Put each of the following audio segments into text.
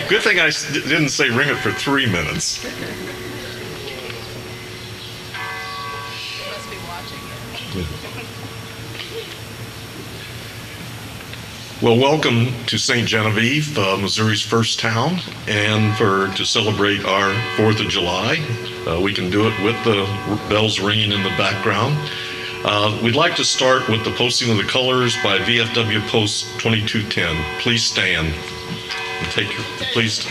Good thing I didn't say ring it for 3 minutes. You must be watching it. Well, welcome to St. Genevieve, Missouri's first town, and to celebrate our 4th of July. We can do it with the bells ringing in the background. We'd like to start with the posting of the colors by VFW Post 2210. Please stand and take your, please.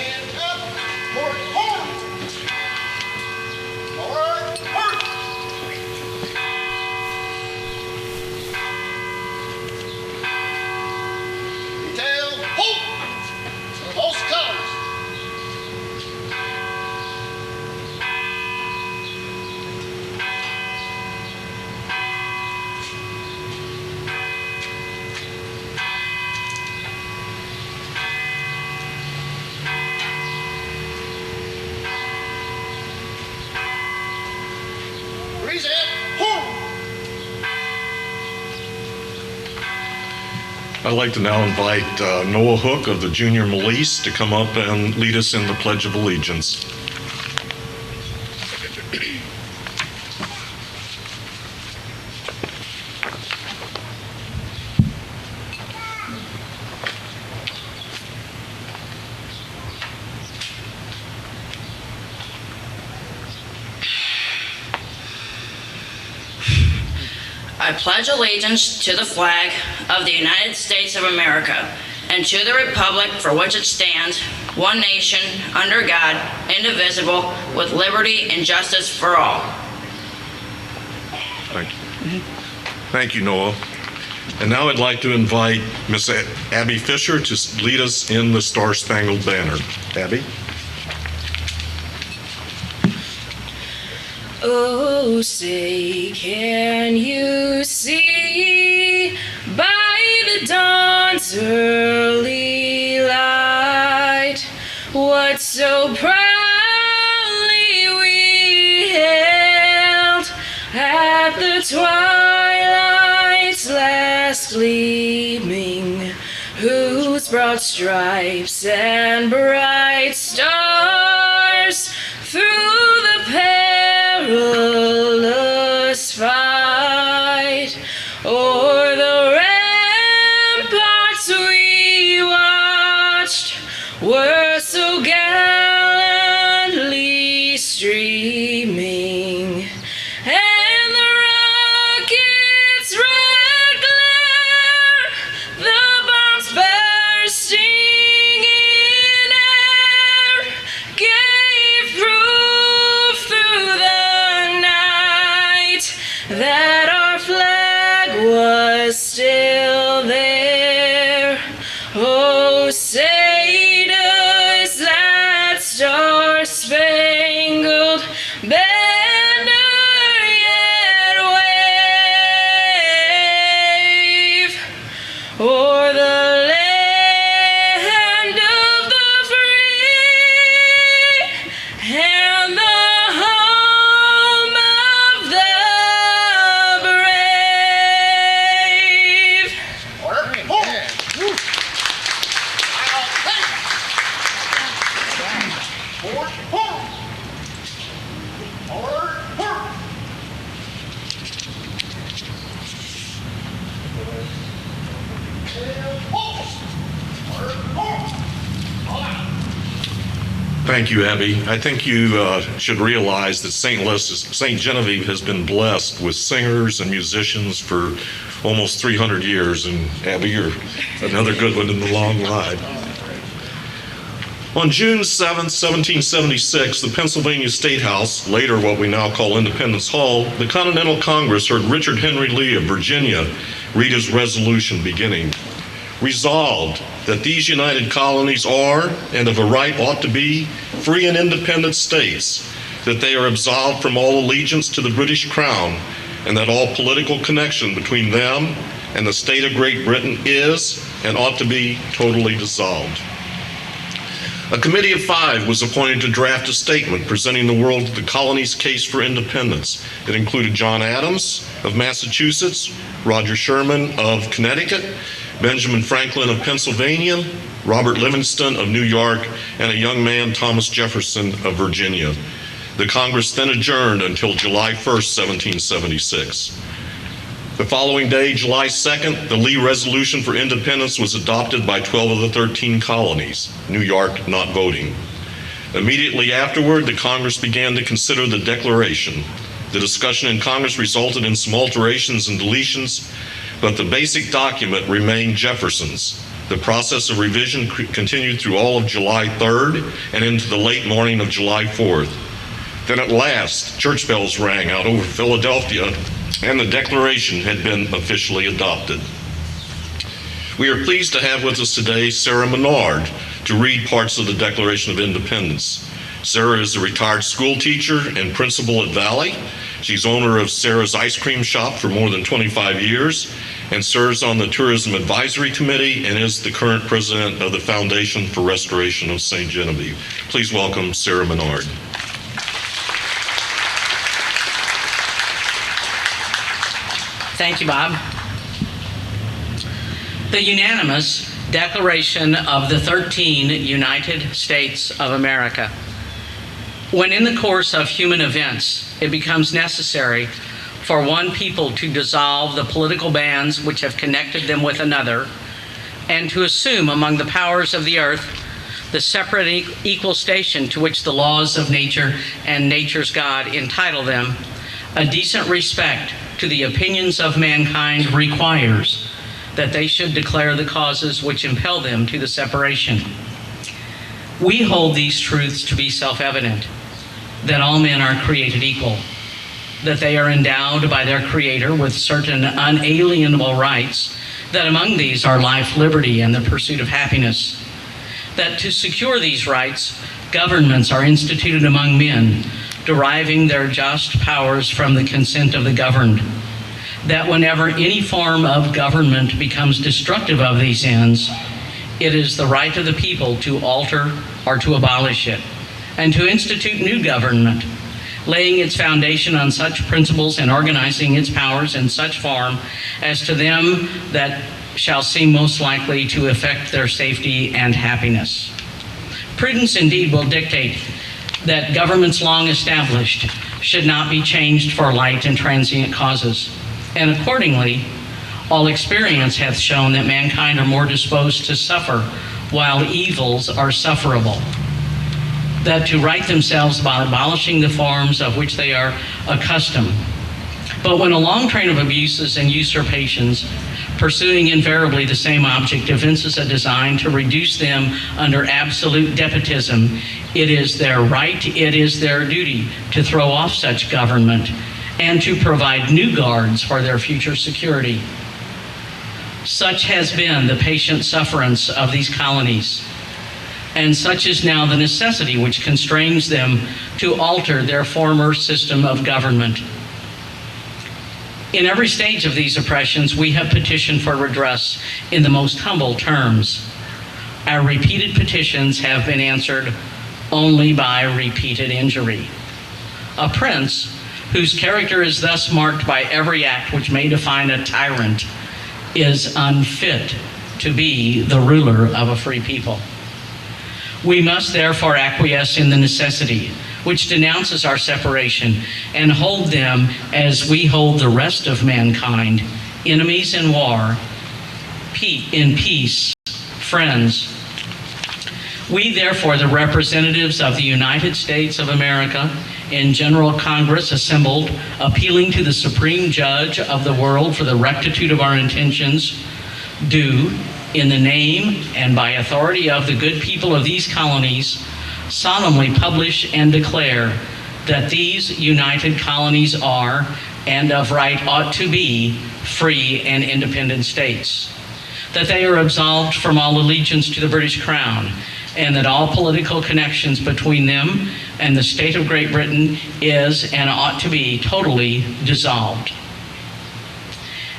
I'd like to now invite Noah Hook of the Junior Milice to come up and lead us in the Pledge of Allegiance. I pledge allegiance to the flag of the United States of America and to the republic for which it stands, one nation, under God, indivisible, with liberty and justice for all. Thank you. Thank you, Noah. And now I'd like to invite Miss Abby Fisher to lead us in the Star-Spangled Banner. Abby? Oh, say, can you see by the dawn's early light what so proudly we hailed at the twilight's last gleaming, whose broad stripes and bright stars through the perilous fight o'er the ramparts we watched were so gallantly streaming, and the rocket's red glare, the bombs bursting in air, gave proof through the night that our flag was still there. Oh, say does that star-spangled banner yet wave o'er the land of the free and the home of the brave? Thank you, Abby. I think you should realize that St. Genevieve has been blessed with singers and musicians for almost 300 years, and Abby, you're another good one in the long ride. On June 7, 1776, the Pennsylvania State House, later what we now call Independence Hall, the Continental Congress heard Richard Henry Lee of Virginia read his resolution beginning, "Resolved that these united colonies are, and of a right ought to be, free and independent states, that they are absolved from all allegiance to the British Crown, and that all political connection between them and the state of Great Britain is and ought to be totally dissolved." A committee of 5 was appointed to draft a statement presenting the world the colony's case for independence. It included John Adams of Massachusetts, Roger Sherman of Connecticut, Benjamin Franklin of Pennsylvania, Robert Livingston of New York, and a young man, Thomas Jefferson of Virginia. The Congress then adjourned until July 1st, 1776. The following day, July 2nd, the Lee Resolution for Independence was adopted by 12 of the 13 colonies, New York not voting. Immediately afterward, the Congress began to consider the Declaration. The discussion in Congress resulted in some alterations and deletions, but the basic document remained Jefferson's. The process of revision continued through all of July 3rd and into the late morning of July 4th. Then at last, church bells rang out over Philadelphia, and the Declaration had been officially adopted. We are pleased to have with us today Sarah Menard to read parts of the Declaration of Independence. Sarah is a retired school teacher and principal at Valley. She's owner of Sarah's Ice Cream Shop for more than 25 years and serves on the Tourism Advisory Committee and is the current president of the Foundation for Restoration of St. Genevieve. Please welcome Sarah Menard. Thank you, Bob. The unanimous Declaration of the 13 United States of America. When in the course of human events, it becomes necessary for one people to dissolve the political bands which have connected them with another, and to assume among the powers of the earth the separate equal station to which the laws of nature and nature's God entitle them, a decent respect to the opinions of mankind requires that they should declare the causes which impel them to the separation. We hold these truths to be self-evident, that all men are created equal, that they are endowed by their Creator with certain unalienable rights, that among these are life, liberty, and the pursuit of happiness, that to secure these rights, governments are instituted among men, deriving their just powers from the consent of the governed, that whenever any form of government becomes destructive of these ends, it is the right of the people to alter or to abolish it, and to institute new government, laying its foundation on such principles and organizing its powers in such form as to them that shall seem most likely to affect their safety and happiness. Prudence indeed will dictate that governments long established should not be changed for light and transient causes, and accordingly, all experience hath shown that mankind are more disposed to suffer while evils are sufferable, that to right themselves by abolishing the forms of which they are accustomed. But when a long train of abuses and usurpations, pursuing invariably the same object, evinces a design to reduce them under absolute despotism, it is their right, it is their duty to throw off such government and to provide new guards for their future security. Such has been the patient sufferance of these colonies, and such is now the necessity which constrains them to alter their former system of government. In every stage of these oppressions, we have petitioned for redress in the most humble terms. Our repeated petitions have been answered only by repeated injury. A prince whose character is thus marked by every act which may define a tyrant is unfit to be the ruler of a free people. We must therefore acquiesce in the necessity which denounces our separation and hold them as we hold the rest of mankind, enemies in war, in peace, friends. We therefore, the representatives of the United States of America in General Congress assembled, appealing to the Supreme Judge of the world for the rectitude of our intentions, do, in the name and by authority of the good people of these colonies, solemnly publish and declare that these united colonies are, and of right ought to be, free and independent states, that they are absolved from all allegiance to the British Crown, and that all political connections between them and the state of Great Britain is and ought to be totally dissolved,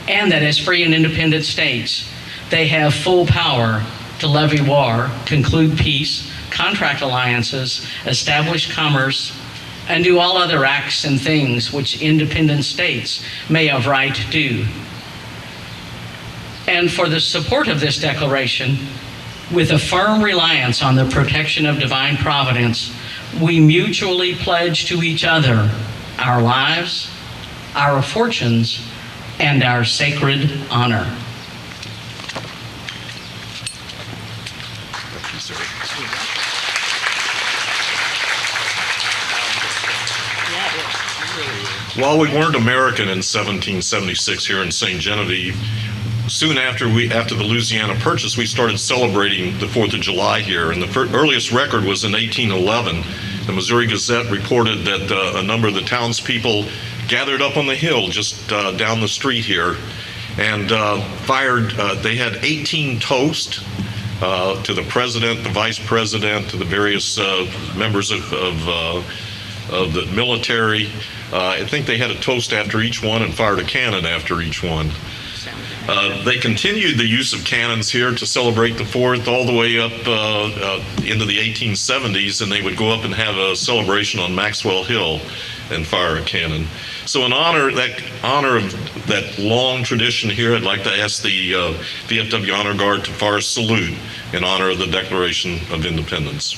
and that as free and independent states, they have full power to levy war, conclude peace, contract alliances, establish commerce, and do all other acts and things which independent states may of right do. And for the support of this declaration, With a firm reliance on the protection of divine providence, we mutually pledge to each other our lives, our fortunes, and our sacred honor. While we weren't American in 1776 here in St. Genevieve, soon after the Louisiana Purchase, we started celebrating the 4th of July here, and the earliest record was in 1811. The Missouri Gazette reported that a number of the townspeople gathered up on the hill just down the street here and fired, they had 18 toasts to the president, the vice president, to the various members of the military. I think they had a toast after each one and fired a cannon after each one. They continued the use of cannons here to celebrate the 4th all the way up into the 1870s, and they would go up and have a celebration on Maxwell Hill and fire a cannon. So in honor of that long tradition here, I'd like to ask the VFW Honor Guard to fire a salute in honor of the Declaration of Independence.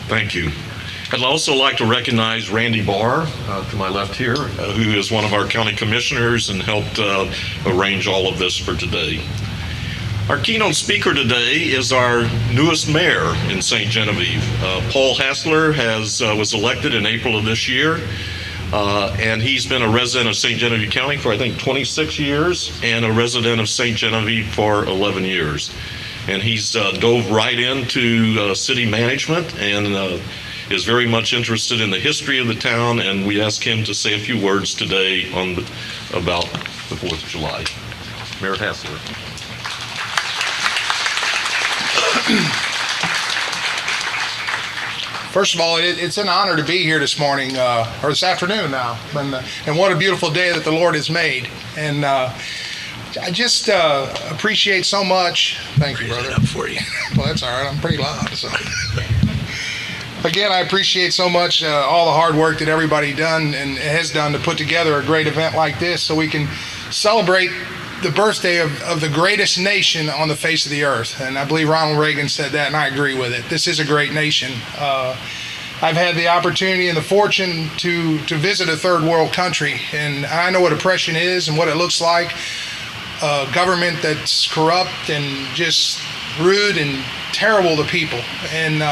Thank you. I'd also like to recognize Randy Barr, to my left here, who is one of our county commissioners and helped arrange all of this for today. Our keynote speaker today is our newest mayor in St. Genevieve. Paul Hassler was elected in April of this year, and he's been a resident of St. Genevieve County for, I think, 26 years and a resident of St. Genevieve for 11 years. And he's dove right into city management and is very much interested in the history of the town, and we ask him to say a few words today about the 4th of July. Mayor Hassler. First of all, it's an honor to be here this morning, or this afternoon now, and what a beautiful day that the Lord has made. And I just appreciate so much. Thank you, brother. Raise it up for you. Well, that's all right. I'm pretty loud. So, again, I appreciate so much all the hard work that everybody done and has done to put together a great event like this, so we can celebrate the birthday of the greatest nation on the face of the earth. And I believe Ronald Reagan said that, and I agree with it. This is a great nation. I've had the opportunity and the fortune to visit a third world country, and I know what oppression is and what it looks like. Government that's corrupt and just rude and terrible to people. And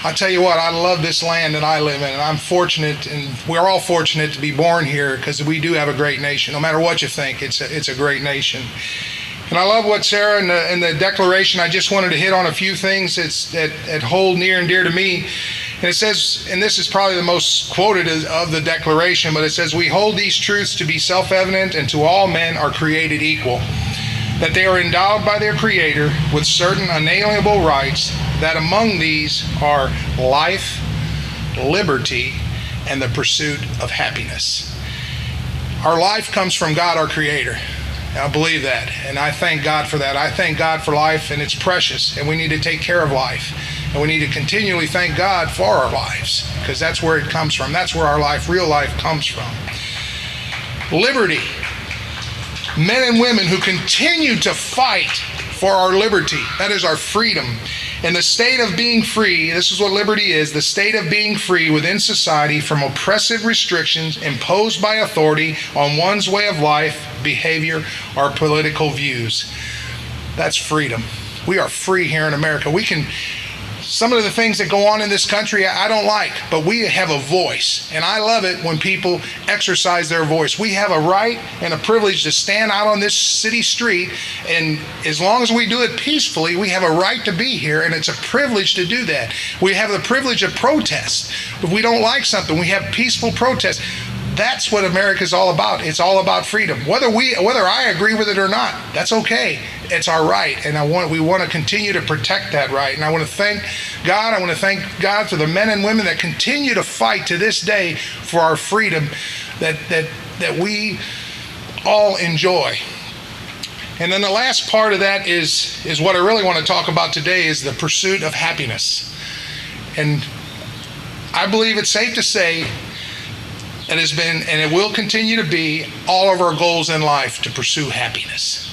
I tell you what, I love this land that I live in, and I'm fortunate, and we're all fortunate to be born here, because we do have a great nation. No matter what you think, it's a great nation. And I love what Sarah in the Declaration, I just wanted to hit on a few things that hold near and dear to me. And it says, and this is probably the most quoted of the Declaration, but it says, "We hold these truths to be self-evident, and to all men are created equal, that they are endowed by their Creator with certain unalienable rights, that among these are life, liberty, and the pursuit of happiness." Our life comes from God, our Creator. I believe that, and I thank God for that. I thank God for life, and it's precious, and we need to take care of life. And we need to continually thank God for our lives, because that's where it comes from. That's where our life, real life, comes from. Liberty. Men and women who continue to fight for our liberty. That is our freedom. In the state of being free, this is what liberty is, the state of being free within society from oppressive restrictions imposed by authority on one's way of life, behavior, or political views. That's freedom. We are free here in America. Some of the things that go on in this country I don't like, but we have a voice, and I love it when people exercise their voice. We have a right and a privilege to stand out on this city street, and as long as we do it peacefully, we have a right to be here, and it's a privilege to do that. We have the privilege of protest. If we don't like something, we have peaceful protest. that's what America's all about. It's all about freedom. Whether I agree with it or not, that's okay. It's our right, and we want to continue to protect that right. And I want to thank God. I want to thank God for the men and women that continue to fight to this day for our freedom that we all enjoy. And then the last part of that is what I really want to talk about today, is the pursuit of happiness. And I believe it's safe to say it has been, and it will continue to be, all of our goals in life to pursue happiness.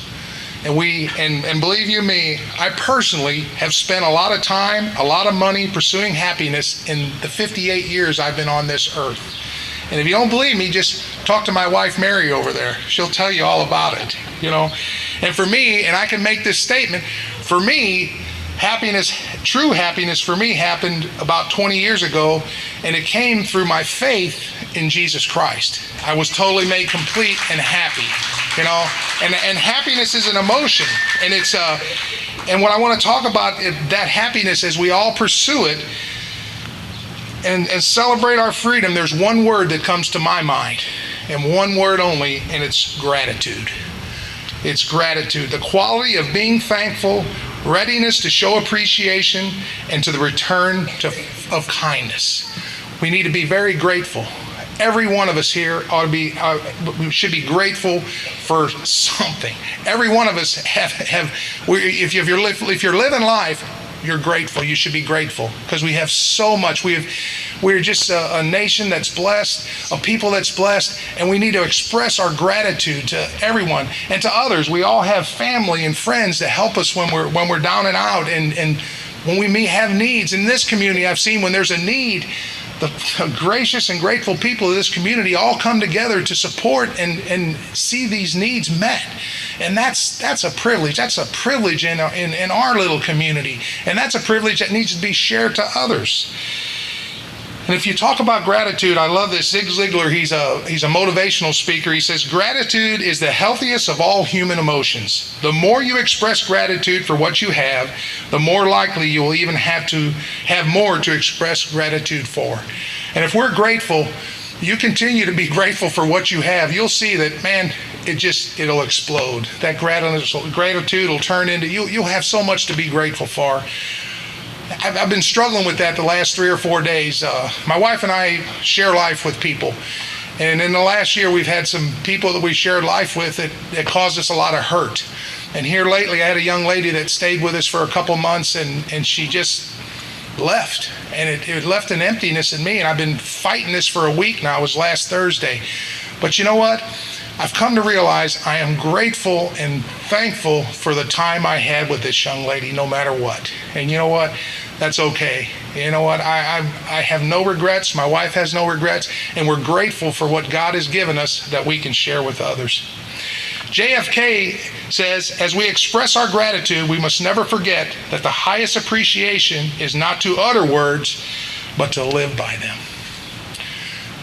And believe you me, I personally have spent a lot of time, a lot of money pursuing happiness in the 58 years I've been on this earth. And if you don't believe me, just talk to my wife Mary over there. She'll tell you all about it, you know. And for me, and I can make this statement, for me, true happiness for me happened about 20 years ago, and it came through my faith in Jesus Christ. I was totally made complete and happy, you know. And happiness is an emotion, and it's and what I want to talk about that happiness as we all pursue it and celebrate our freedom. There's one word that comes to my mind, and one word only, and it's gratitude. It's gratitude, the quality of being thankful, readiness to show appreciation, and to the return of kindness. We need to be very grateful. Every one of us here ought to be. We should be grateful for something. Every one of us have. If you're living life, you're grateful. You should be grateful because we have so much. We're just a nation that's blessed, a people that's blessed, and we need to express our gratitude to everyone and to others. We all have family and friends that help us when we're down and out, and when we have needs. In this community, I've seen when there's a need, the gracious and grateful people of this community all come together to support and see these needs met. And that's a privilege. That's a privilege in our little community. And that's a privilege that needs to be shared to others. And if you talk about gratitude, I love this. Zig Ziglar, he's a motivational speaker. He says, gratitude is the healthiest of all human emotions. The more you express gratitude for what you have, the more likely you will even have more to express gratitude for. And if we're grateful, you continue to be grateful for what you have, you'll see that, man, it'll explode. That gratitude will turn into, you'll have so much to be grateful for. I've been struggling with that the last 3 or 4 days. My wife and I share life with people. And in the last year, we've had some people that we shared life with that caused us a lot of hurt. And here lately, I had a young lady that stayed with us for a couple months, and she just left. And it left an emptiness in me. And I've been fighting this for a week now. It was last Thursday. But you know what? I've come to realize I am grateful and thankful for the time I had with this young lady, no matter what. And you know what? That's okay. You know what? I have no regrets. My wife has no regrets. And we're grateful for what God has given us that we can share with others. JFK says, as we express our gratitude, we must never forget that the highest appreciation is not to utter words, but to live by them.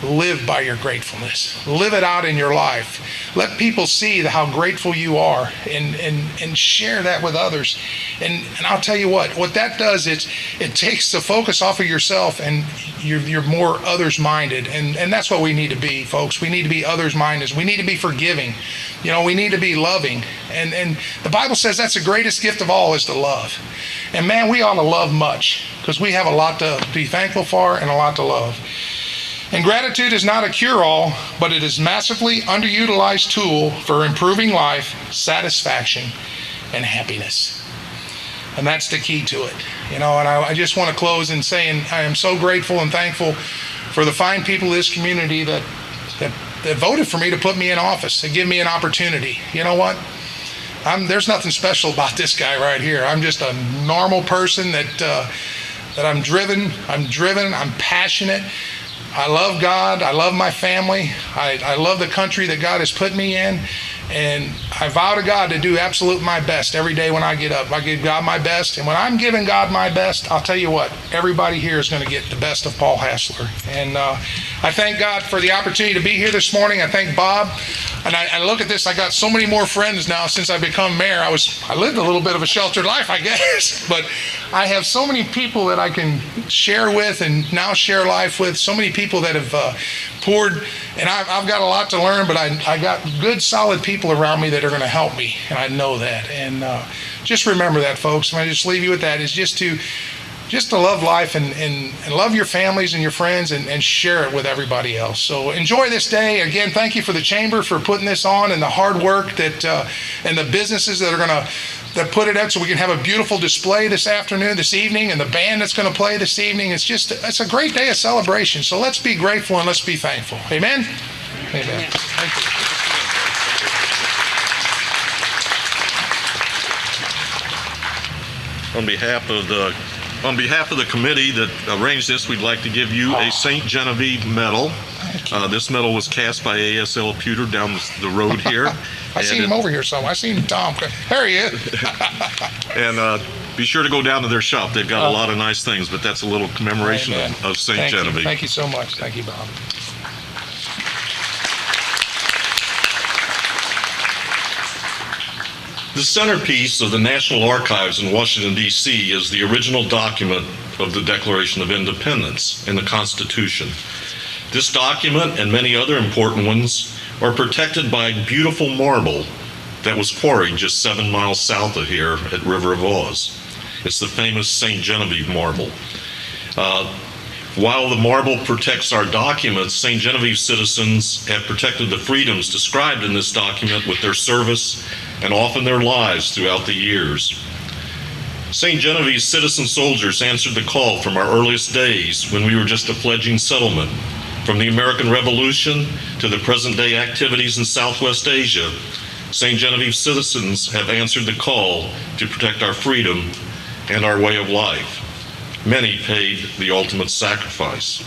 Live by your gratefulness. Live it out in your life. Let people see how grateful you are, and share that with others. And I'll tell you what that does, it takes the focus off of yourself, and you're more others-minded. And that's what we need to be, folks. We need to be others-minded. We need to be forgiving. You know, we need to be loving. And the Bible says that's the greatest gift of all, is to love. And man, we ought to love much, because we have a lot to be thankful for and a lot to love. And gratitude is not a cure-all, but it is a massively underutilized tool for improving life, satisfaction, and happiness. And that's the key to it. You know, and I just want to close in saying I am so grateful and thankful for the fine people of this community that voted for me to put me in office, to give me an opportunity. You know what? There's nothing special about this guy right here. I'm just a normal person that I'm driven, I'm passionate. I love God. I love my family. I love the country that God has put me in. And I vow to God to do absolute my best every day when I get up. I give God my best. And when I'm giving God my best, I'll tell you what, everybody here is going to get the best of Paul Hassler. And I I thank God for the opportunity to be here this morning. I thank Bob. And I look at this, I got so many more friends now since I become mayor. I lived a little bit of a sheltered life, I guess, but I have so many people that I can share with and now share life with, so many people that have poured, and I've got a lot to learn, but I got good, solid people around me that are going to help me, and I know that. And just remember that, folks. And I just leave you with that, is just to love life and love your families and your friends and share it with everybody else. So enjoy this day. Again, thank you for the chamber for putting this on, and the hard work that and the businesses that are that put it out, so we can have a beautiful display this evening, and the band that's going to play this evening. It's a great day of celebration. So let's be grateful and let's be thankful. Amen? Amen. Thank you. On behalf of the committee that arranged this, we'd like to give you a St. Genevieve medal. This medal was cast by A.S.L. Pewter down the road here. I seen him over here somewhere. I seen Tom. There he is. And be sure to go down to their shop. They've got a lot of nice things, but that's a little commemoration of St. Genevieve. Thank you so much. Thank you, Bob. The centerpiece of the National Archives in Washington, D.C. is the original document of the Declaration of Independence and the Constitution. This document and many other important ones are protected by beautiful marble that was quarried just 7 miles south of here at River of Oz. It's the famous St. Genevieve marble. While the marble protects our documents, St. Genevieve citizens have protected the freedoms described in this document with their service and often their lives throughout the years. St. Genevieve's citizen soldiers answered the call from our earliest days when we were just a fledgling settlement. From the American Revolution to the present-day activities in Southwest Asia, St. Genevieve citizens have answered the call to protect our freedom and our way of life. Many paid the ultimate sacrifice.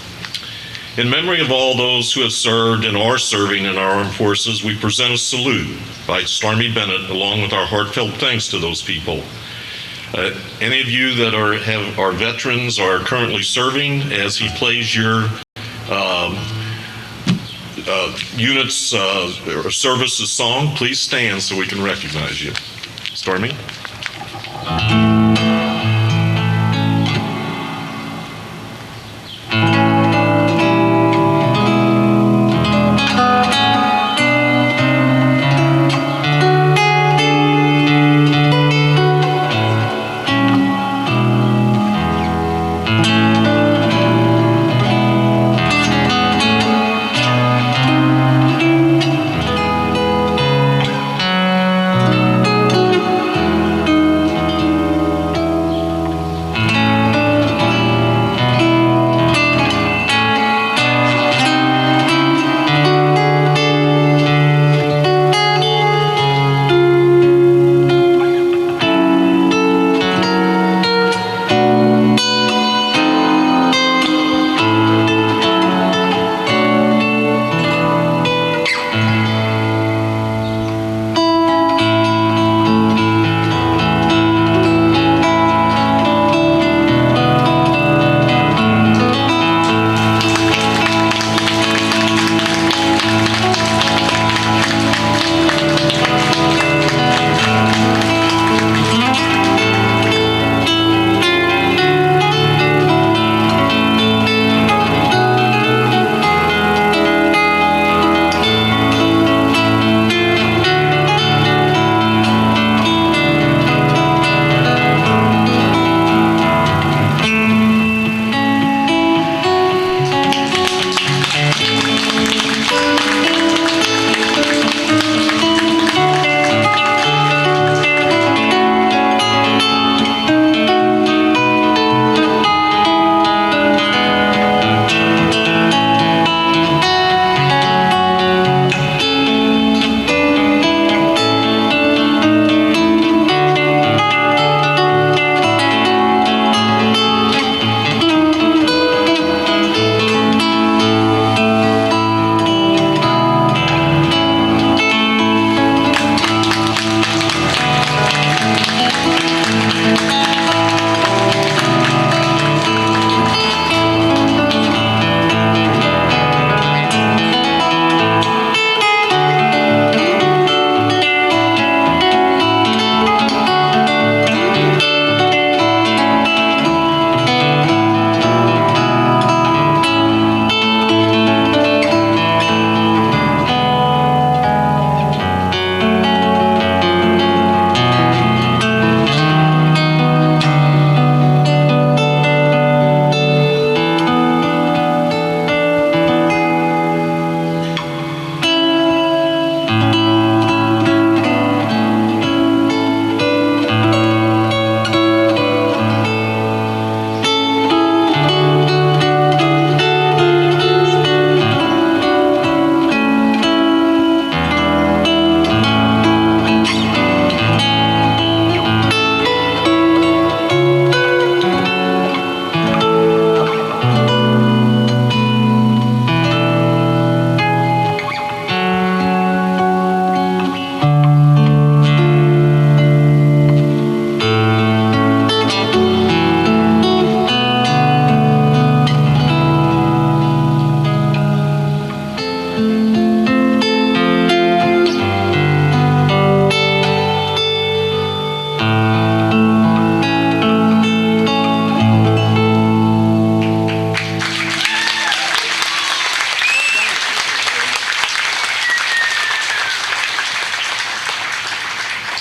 In memory of all those who have served and are serving in our armed forces, we present a salute by Stormy Bennett, along with our heartfelt thanks to those people. Any of you that are veterans or are currently serving, as he plays your unit's or services song, please stand so we can recognize you. Stormy?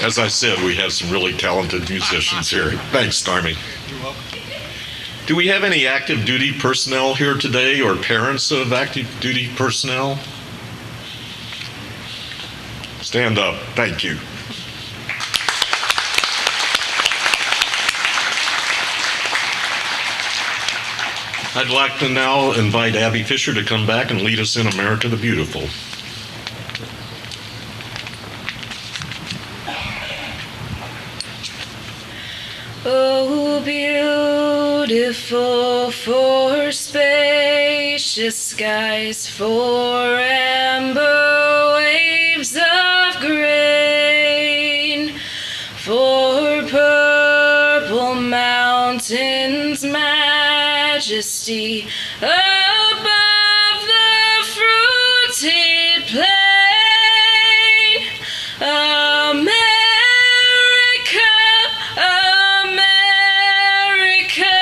As I said, we have some really talented musicians here. Thanks, Stormy. You're welcome. Do we have any active duty personnel here today or parents of active duty personnel? Stand up. Thank you. I'd like to now invite Abby Fisher to come back and lead us in America the Beautiful. Oh, beautiful for spacious skies, for amber waves of grain, for purple mountains, majesty above the fruited plain. America, America,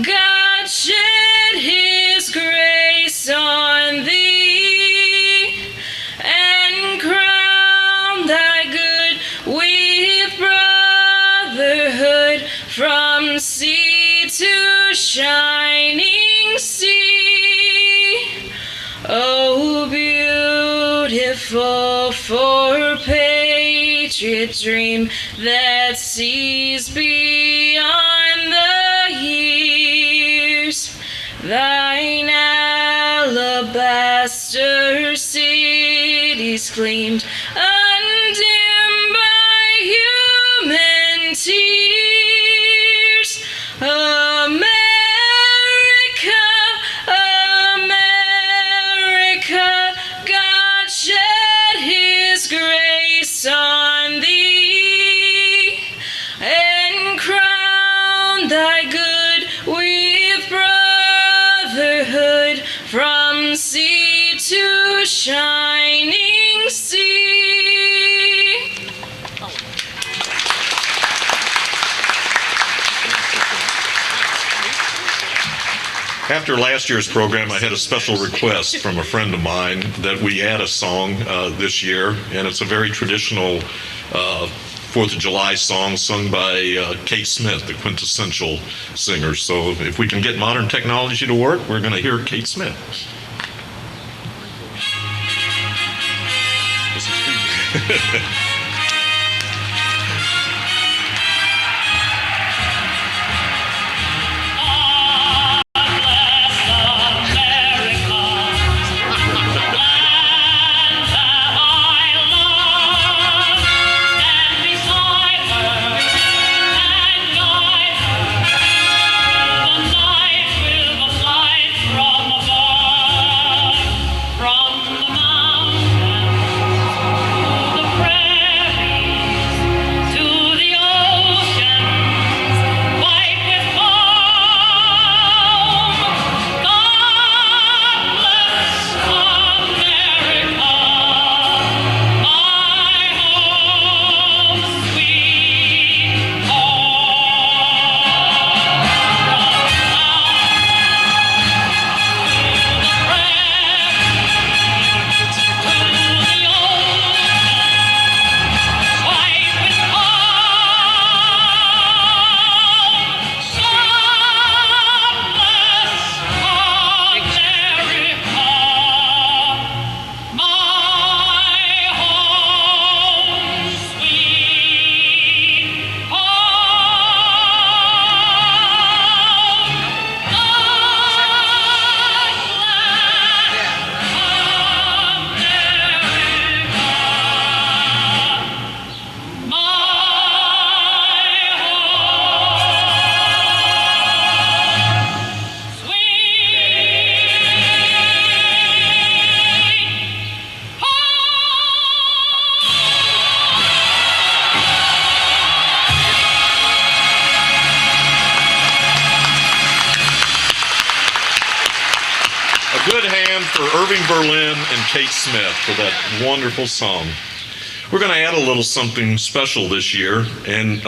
God shed his grace on thee and crowned thy good with brotherhood from sea to shining sea. Oh, beautiful for patriot dream that sees beyond the years. Thine alabaster cities gleamed, undimmed by human tears. America, America, God shed his grace on thee and crowned thy good with brotherhood from sea to shining sea. After last year's program, I had a special request from a friend of mine that we add a song this year, and it's a very traditional 4th of July song sung by Kate Smith, the quintessential singer. So if we can get modern technology to work, we're going to hear Kate Smith. This is for you. Good hand for Irving Berlin and Kate Smith for that wonderful song. We're going to add a little something special this year, and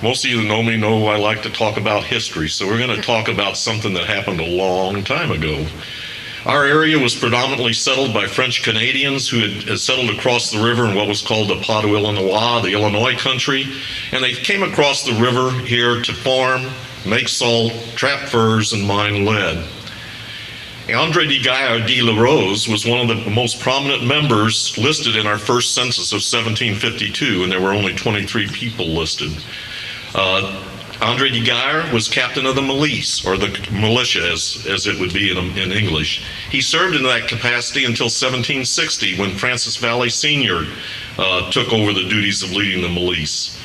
most of you that know me know I like to talk about history, so we're going to talk about something that happened a long time ago. Our area was predominantly settled by French Canadians who had settled across the river in what was called the Pas de Illinois, the Illinois country, and they came across the river here to farm, make salt, trap furs, and mine lead. Andre de Gaillard de la Rose was one of the most prominent members listed in our first census of 1752, and there were only 23 people listed. Andre de Gaillard was captain of the milice, or the militia as it would be in English. He served in that capacity until 1760 when Francis Valley Sr. Took over the duties of leading the milice.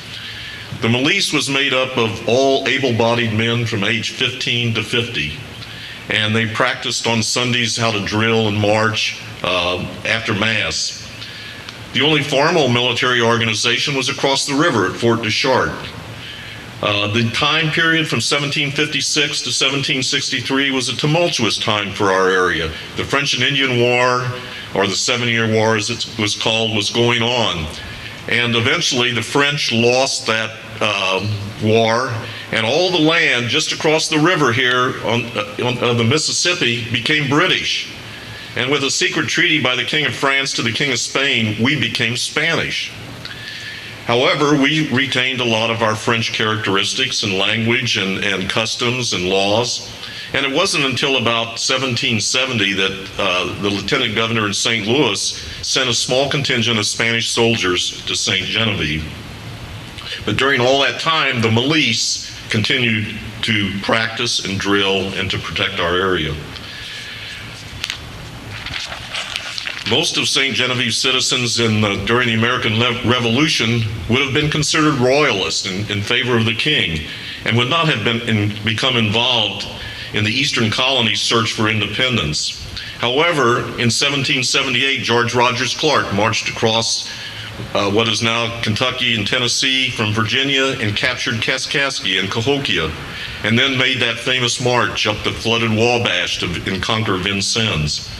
The milice was made up of all able-bodied men from age 15 to 50, and they practiced on Sundays how to drill and march after Mass. The only formal military organization was across the river at Fort Deschartres. The time period from 1756 to 1763 was a tumultuous time for our area. The French and Indian War, or the 7-Year War as it was called, was going on. And eventually the French lost that war, and all the land just across the river here on the Mississippi became British. And with a secret treaty by the King of France to the King of Spain, we became Spanish. However, we retained a lot of our French characteristics and language and customs and laws. And it wasn't until about 1770 that the lieutenant governor in St. Louis sent a small contingent of Spanish soldiers to St. Genevieve. But during all that time, the milice continued to practice and drill and to protect our area. Most of St. Genevieve's citizens during the American Revolution would have been considered royalists in favor of the king and would not have become involved in the Eastern colonies' search for independence. However, in 1778, George Rogers Clark marched across what is now Kentucky and Tennessee from Virginia and captured Kaskaskia and Cahokia, and then made that famous march up the flooded Wabash and conquer Vincennes.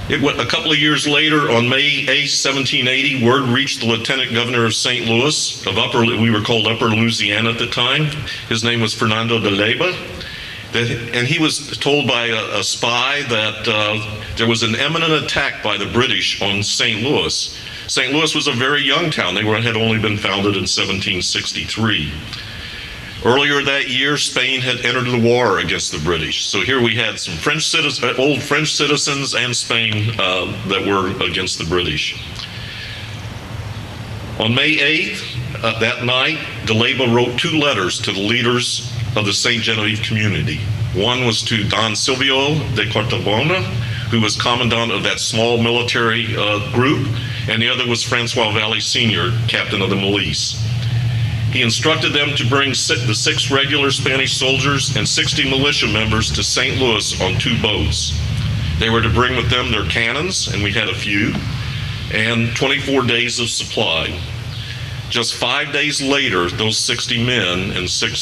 A couple of years later, on May 8, 1780, word reached the lieutenant governor of St. Louis, we were called Upper Louisiana at the time. His name was Fernando de Leyva. And he was told by a spy that there was an imminent attack by the British on St. Louis. St. Louis was a very young town. They had only been founded in 1763. Earlier that year, Spain had entered the war against the British. So here we had some old French citizens and Spain that were against the British. On May 8th, that night, de Leyva wrote 2 letters to the leaders of the St. Genevieve community. One was to Don Silvio de Cortabona, who was commandant of that small military group, and the other was Francois Valley Sr., captain of the milice. He instructed them to bring the 6 regular Spanish soldiers and 60 militia members to St. Louis on 2 boats. They were to bring with them their cannons, and we had a few, and 24 days of supply. Just 5 days later, those 60 men and 6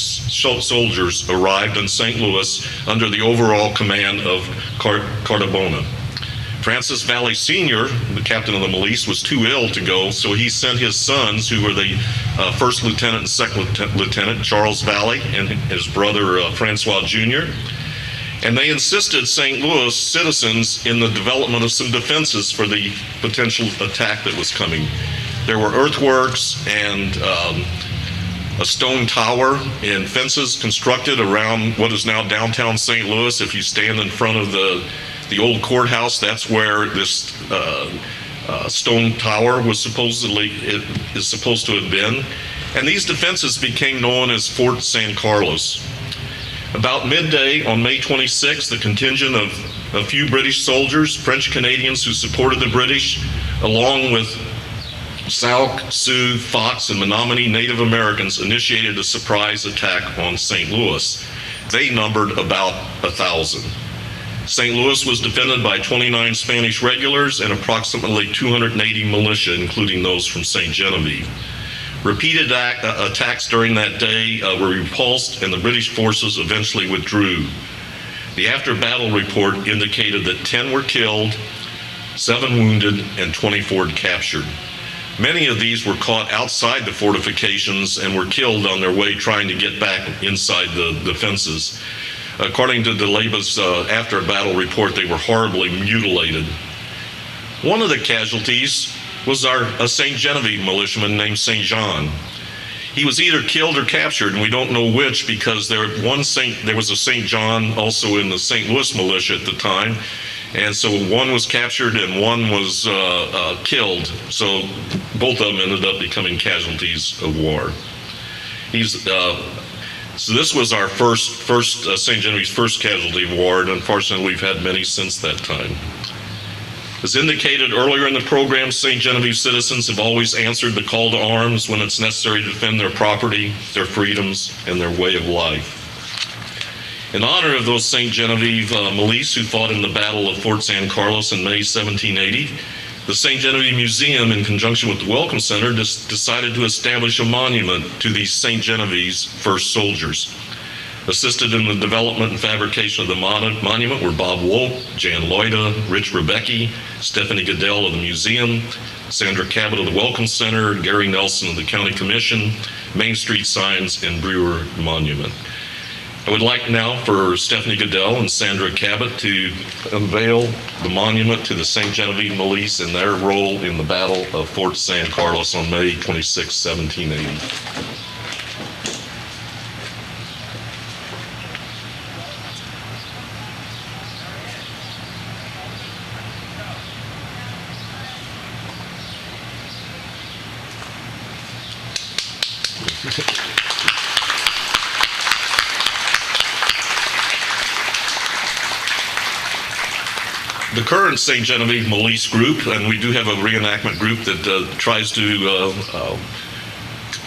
soldiers arrived in St. Louis under the overall command of Cardabona. Francis Valley Sr., the captain of the milice, was too ill to go, so he sent his sons, who were the first lieutenant and second lieutenant, Charles Valley, and his brother Francois Jr., and they insisted St. Louis citizens in the development of some defenses for the potential attack that was coming. There were earthworks and a stone tower and fences constructed around what is now downtown St. Louis. If you stand in front of the old courthouse, that's where this stone tower was supposed to have been. And these defenses became known as Fort San Carlos. About midday on May 26th, the contingent of a few British soldiers, French Canadians who supported the British, along with Sauk, Sioux, Fox, and Menominee Native Americans, initiated a surprise attack on St. Louis. They numbered about 1,000. St. Louis was defended by 29 Spanish regulars and approximately 280 militia, including those from St. Genevieve. Repeated attacks during that day were repulsed, and the British forces eventually withdrew. The after-battle report indicated that 10 were killed, 7 wounded, and 24 captured. Many of these were caught outside the fortifications and were killed on their way trying to get back inside the fences. According to DeLeba's after-battle report, they were horribly mutilated. One of the casualties was a St. Genevieve militiaman named St. John. He was either killed or captured, and we don't know which, because there was a St. John also in the St. Louis militia at the time, and so one was captured and one was killed. So both of them ended up becoming casualties of war. So this was our first St. Genevieve's first casualty of war, and unfortunately we've had many since that time. As indicated earlier in the program, St. Genevieve citizens have always answered the call to arms when it's necessary to defend their property, their freedoms, and their way of life. In honor of those St. Genevieve milice who fought in the Battle of Fort San Carlos in May 1780, the St. Genevieve Museum, in conjunction with the Welcome Center, decided to establish a monument to these St. Genevieve's first soldiers. Assisted in the development and fabrication of the monument were Bob Wolk, Jan Loida, Rich Rebecki, Stephanie Goodell of the museum, Sandra Cabot of the Welcome Center, Gary Nelson of the County Commission, Main Street Signs, and Brewer Monument. I would like now for Stephanie Goodell and Sandra Cabot to unveil the monument to the St. Genevieve milice and their role in the Battle of Fort San Carlos on May 26, 1780. The current St. Genevieve Milice group, and we do have a reenactment group that tries to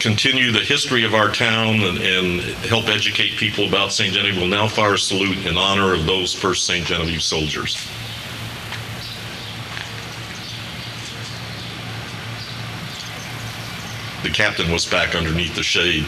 continue the history of our town and help educate people about St. Genevieve, will now fire a salute in honor of those first St. Genevieve soldiers. The captain was back underneath the shade.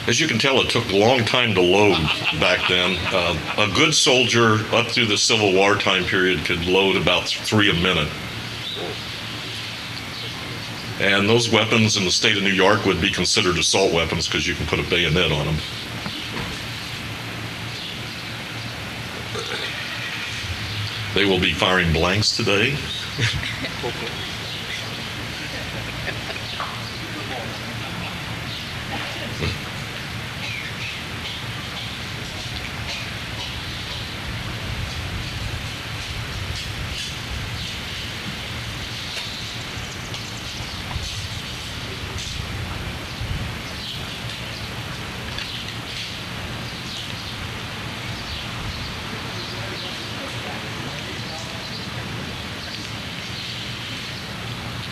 As you can tell, it took a long time to load back then. A good soldier up through the Civil War time period could load about 3 a minute. And those weapons in the state of New York would be considered assault weapons because you can put a bayonet on them. They will be firing blanks today.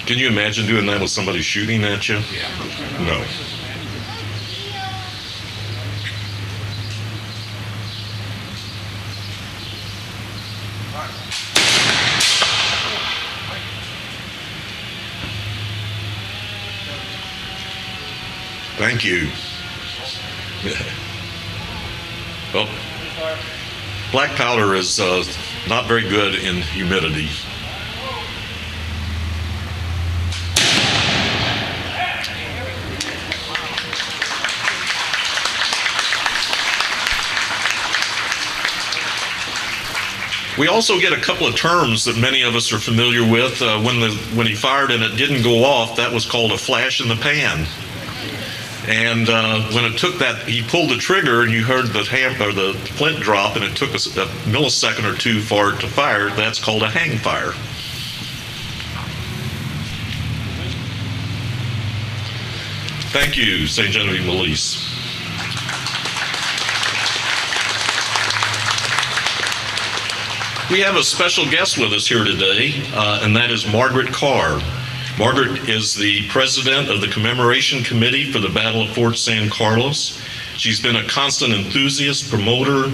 Can you imagine doing that with somebody shooting at you? Yeah. No. Thank you. Well, black powder is not very good in humidity. We also get a couple of terms that many of us are familiar with. When he fired and it didn't go off, that was called a flash in the pan. And when it took that, he pulled the trigger and you heard the flint drop, and it took a millisecond or two for it to fire. That's called a hang fire. Thank you, St. Genevieve Police. We have a special guest with us here today, and that is Margaret Carr. Margaret is the president of the Commemoration Committee for the Battle of Fort San Carlos. She's been a constant enthusiast, promoter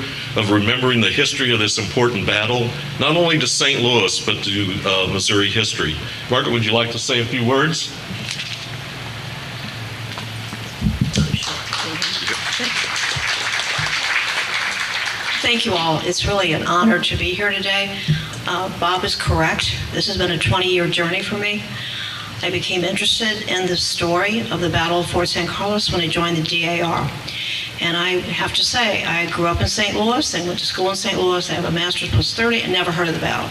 of remembering the history of this important battle, not only to St. Louis, but to Missouri history. Margaret, would you like to say a few words? Thank you all. It's really an honor to be here today. Bob is correct. This has been a 20-year journey for me. I became interested in the story of the Battle of Fort San Carlos when I joined the DAR. And I have to say, I grew up in St. Louis and went to school in St. Louis. I have a master's plus 30 and never heard of the battle.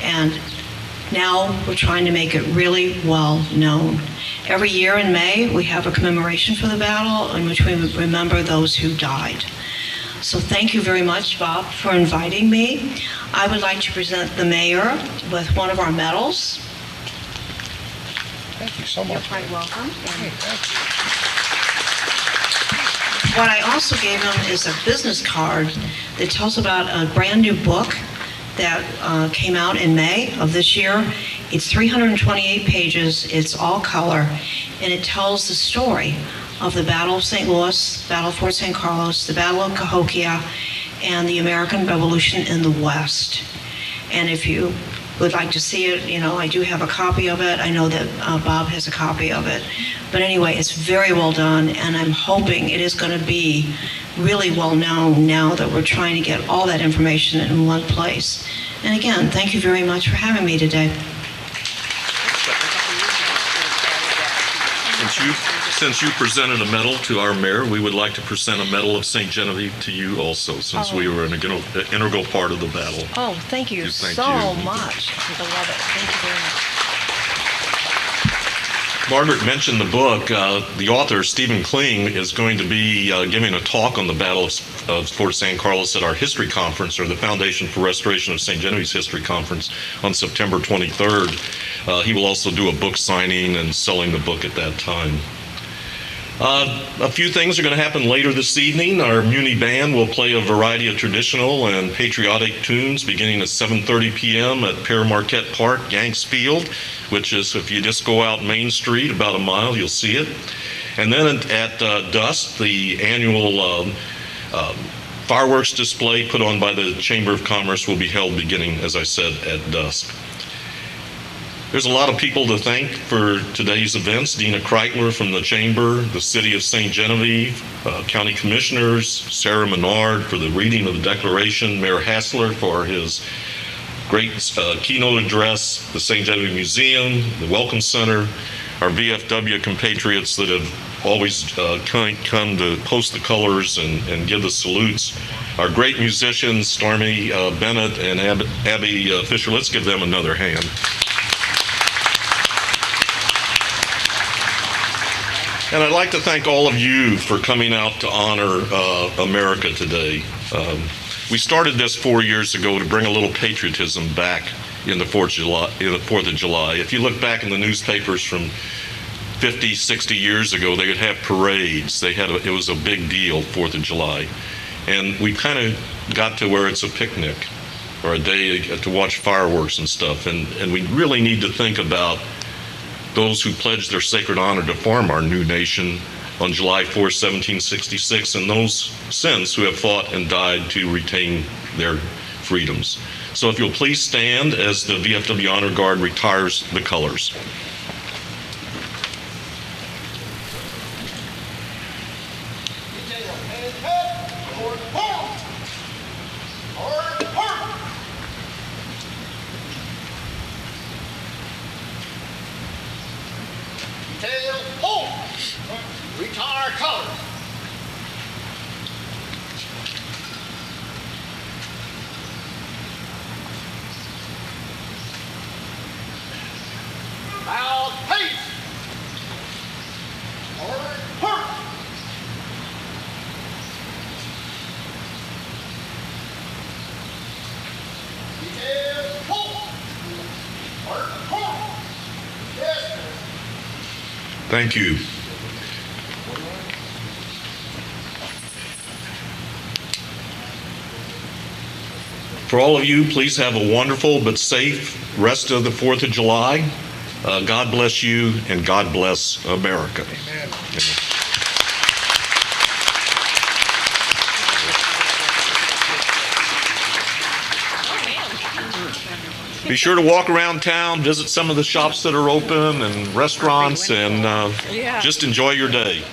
And now we're trying to make it really well known. Every year in May, we have a commemoration for the battle in which we remember those who died. So thank you very much, Bob, for inviting me. I would like to present the mayor with one of our medals. Thank you so much. You're quite welcome. What I also gave him is a business card that tells about a brand new book that came out in May of this year. It's 328 pages, it's all color, and it tells the story of the Battle of St. Louis, Battle of Fort San Carlos, the Battle of Cahokia, and the American Revolution in the West. And if you would like to see it, you know, I do have a copy of it. I know that Bob has a copy of it. But anyway, it's very well done, and I'm hoping it is going to be really well known now that we're trying to get all that information in one place. And again, thank you very much for having me today. Since you presented a medal to our mayor, we would like to present a medal of St. Genevieve to you also, since we were an integral part of the battle. Oh, thank you Thank so you. much. I love it. Thank you very much. Margaret mentioned the book. The author, Stephen Kling, is going to be giving a talk on the Battle of Fort San Carlos at our history conference, or the Foundation for Restoration of St. Genevieve's History Conference, on September 23rd. He will also do a book signing and selling the book at that time. A few things are going to happen later this evening. Our Muni Band will play a variety of traditional and patriotic tunes beginning at 7:30 p.m. at Pere Marquette Park, Yanks Field, which is, if you just go out Main Street about a mile, you'll see it. And then at dusk, the annual fireworks display put on by the Chamber of Commerce will be held beginning, as I said, at dusk. There's a lot of people to thank for today's events. Dina Kreitler from the Chamber, the City of St. Genevieve, County Commissioners, Sarah Menard for the reading of the Declaration, Mayor Hassler for his great keynote address, the St. Genevieve Museum, the Welcome Center, our VFW compatriots that have always come to post the colors and give the salutes, our great musicians, Stormy Bennett and Abby Fisher. Let's give them another hand. And I'd like to thank all of you for coming out to honor America today. We started this 4 years ago to bring a little patriotism back in the 4th of July. If you look back in the newspapers from 50, 60 years ago, they would have parades. It was a big deal, 4th of July. And we kind of got to where it's a picnic or a day to watch fireworks and stuff. And we really need to think about those who pledged their sacred honor to form our new nation on July 4, 1766, and those since who have fought and died to retain their freedoms. So if you'll please stand as the VFW Honor Guard retires the colors. Retire colors. Loud peace. Forward, forward. Detail, pull. Forward, forward. Yes. Thank you. For all of you, please have a wonderful but safe rest of the 4th of July. God bless you, and God bless America. Amen. Be sure to walk around town, visit some of the shops that are open and restaurants, and just enjoy your day.